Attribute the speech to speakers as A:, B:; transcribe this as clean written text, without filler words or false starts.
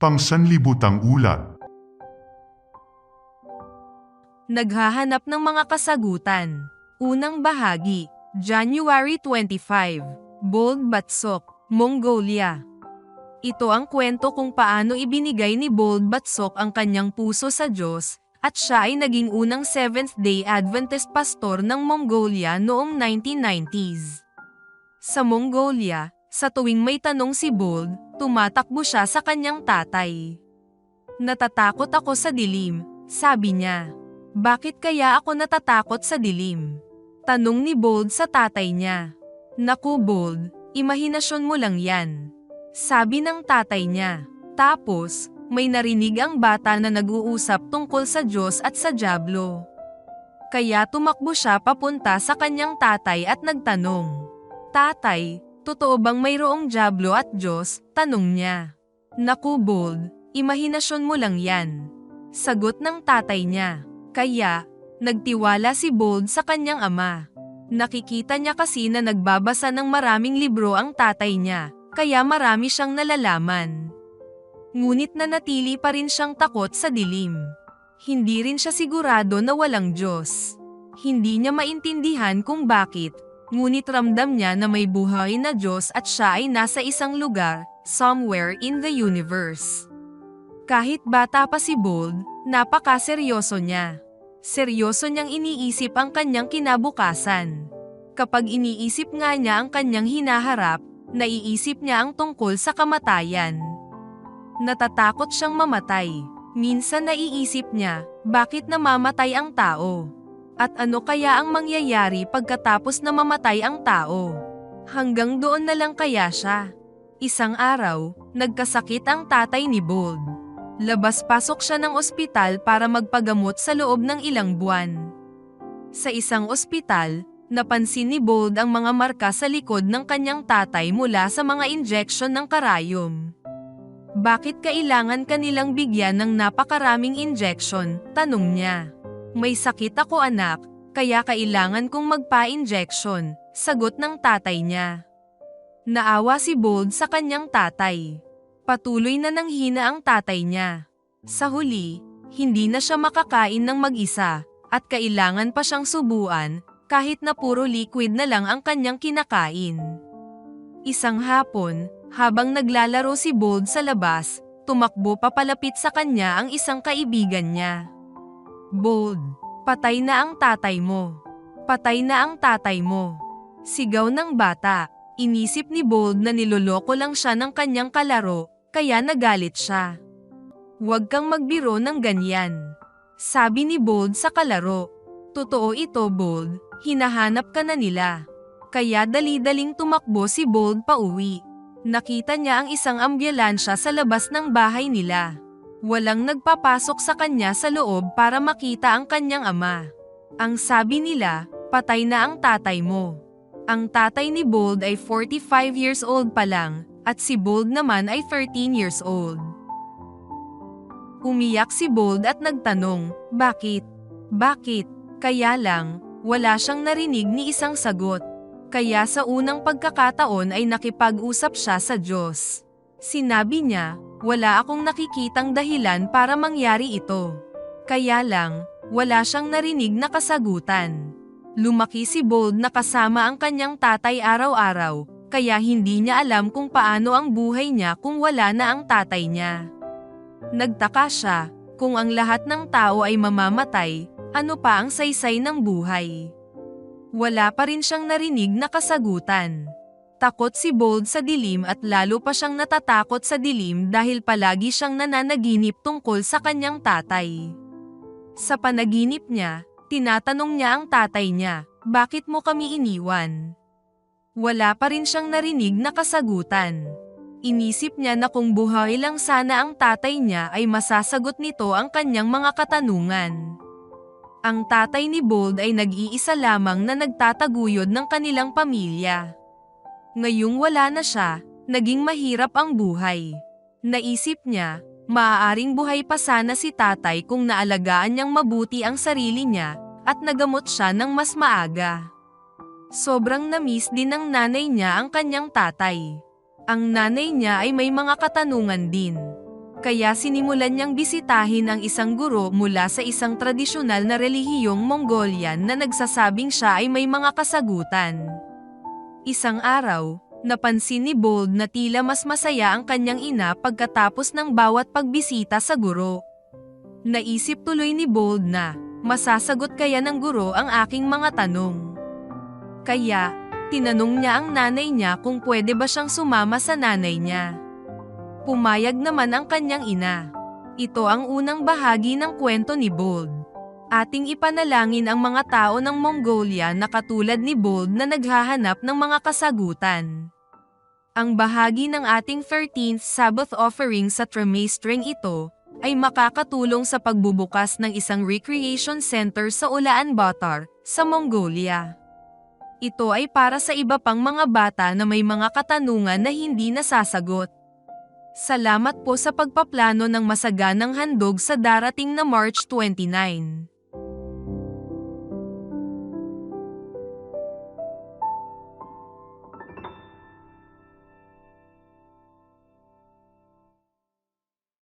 A: Pangsanlibutang ulat.
B: Naghahanap ng mga kasagutan. Unang bahagi, January 25, Bold Batsok, Mongolia. Ito ang kwento kung paano ibinigay ni Bold Batsok ang kanyang puso sa Diyos, at siya ay naging unang Seventh-day Adventist pastor ng Mongolia noong 1990s. Sa Mongolia, sa tuwing may tanong si Bold, tumatakbo siya sa kanyang tatay. "Natatakot ako sa dilim," sabi niya. "Bakit kaya ako natatakot sa dilim?" Tanong ni Bold sa tatay niya. "Naku Bold, imahinasyon mo lang yan," sabi ng tatay niya. Tapos, may narinig ang bata na nag-uusap tungkol sa Diyos at sa dyablo. Kaya tumakbo siya papunta sa kanyang tatay at nagtanong. "Tatay, totoo bang mayroong dyablo at Diyos?" tanong niya. "Naku Bold, imahinasyon mo lang yan," sagot ng tatay niya. Kaya, nagtiwala si Bold sa kanyang ama. Nakikita niya kasi na nagbabasa ng maraming libro ang tatay niya, kaya marami siyang nalalaman. Ngunit nanatili pa rin siyang takot sa dilim. Hindi rin siya sigurado na walang Diyos. Hindi niya maintindihan kung bakit, ngunit ramdam niya na may buhay na Diyos at siya ay nasa isang lugar, somewhere in the universe. Kahit bata pa si Bold, napakaseryoso niya. Seryoso niyang iniisip ang kanyang kinabukasan. Kapag iniisip nga niya ang kanyang hinaharap, naiisip niya ang tungkol sa kamatayan. Natatakot siyang mamatay. Minsan naiisip niya, bakit namamatay ang tao? At ano kaya ang mangyayari pagkatapos na mamatay ang tao? Hanggang doon na lang kaya siya. Isang araw, nagkasakit ang tatay ni Bold. Labas-pasok siya ng ospital para magpagamot sa loob ng ilang buwan. Sa isang ospital, napansin ni Bold ang mga marka sa likod ng kanyang tatay mula sa mga injection ng karayom. "Bakit kailangan kanilang bigyan ng napakaraming injection?" tanong niya. "May sakit ako anak, kaya kailangan kong magpa-injection," sagot ng tatay niya. Naawa si Bold sa kanyang tatay. Patuloy na nanghina ang tatay niya. Sa huli, hindi na siya makakain ng mag-isa, at kailangan pa siyang subuan, kahit na puro liquid na lang ang kanyang kinakain. Isang hapon, habang naglalaro si Bold sa labas, tumakbo papalapit sa kanya ang isang kaibigan niya. "Bold, patay na ang tatay mo. Patay na ang tatay mo," sigaw ng bata. Inisip ni Bold na niloloko lang siya ng kanyang kalaro, kaya nagalit siya. "Huwag kang magbiro ng ganyan," sabi ni Bold sa kalaro. "Totoo ito Bold, hinahanap ka na nila." Kaya dali-daling tumakbo si Bold pauwi. Nakita niya ang isang ambulansya sa labas ng bahay nila. Walang nagpapasok sa kanya sa loob para makita ang kanyang ama. Ang sabi nila, patay na ang tatay mo. Ang tatay ni Bold ay 45 years old pa lang, at si Bold naman ay 13 years old. Umiyak si Bold at nagtanong, "Bakit? Bakit?" Kaya lang, wala siyang narinig ni isang sagot. Kaya sa unang pagkakataon ay nakipag-usap siya sa Diyos. Sinabi niya, "Wala akong nakikitang dahilan para mangyari ito." Kaya lang, wala siyang narinig na kasagutan. Lumaki si Bold na kasama ang kanyang tatay araw-araw, kaya hindi niya alam kung paano ang buhay niya kung wala na ang tatay niya. Nagtaka siya, kung ang lahat ng tao ay mamamatay, ano pa ang saysay ng buhay? Wala pa rin siyang narinig na kasagutan. Takot si Bold sa dilim at lalo pa siyang natatakot sa dilim dahil palagi siyang nananaginip tungkol sa kanyang tatay. Sa panaginip niya, tinatanong niya ang tatay niya, "Bakit mo kami iniwan?" Wala pa rin siyang narinig na kasagutan. Inisip niya na kung buhay lang sana ang tatay niya ay masasagot nito ang kanyang mga katanungan. Ang tatay ni Bold ay nag-iisa lamang na nagtataguyod ng kanilang pamilya. Ngayong wala na siya, naging mahirap ang buhay. Naisip niya, maaaring buhay pa sana si tatay kung naalagaan niyang mabuti ang sarili niya, at nagamot siya ng mas maaga. Sobrang na-miss din ng nanay niya ang kanyang tatay. Ang nanay niya ay may mga katanungan din. Kaya sinimulan niyang bisitahin ang isang guro mula sa isang tradisyonal na relihiyong Mongolian na nagsasabing siya ay may mga kasagutan. Isang araw, napansin ni Bold na tila mas masaya ang kanyang ina pagkatapos ng bawat pagbisita sa guro. Naisip tuloy ni Bold na, masasagot kaya ng guro ang aking mga tanong. Kaya, tinanong niya ang nanay niya kung pwede ba siyang sumama sa nanay niya. Pumayag naman ang kanyang ina. Ito ang unang bahagi ng kwento ni Bold. Ating ipanalangin ang mga tao ng Mongolia na katulad ni Bold na naghahanap ng mga kasagutan. Ang bahagi ng ating 13th Sabbath offering sa trimestering ito ay makakatulong sa pagbubukas ng isang recreation center sa Ulaanbaatar, sa Mongolia. Ito ay para sa iba pang mga bata na may mga katanungan na hindi nasasagot. Salamat po sa pagpaplano ng masaganang handog sa darating na March 29.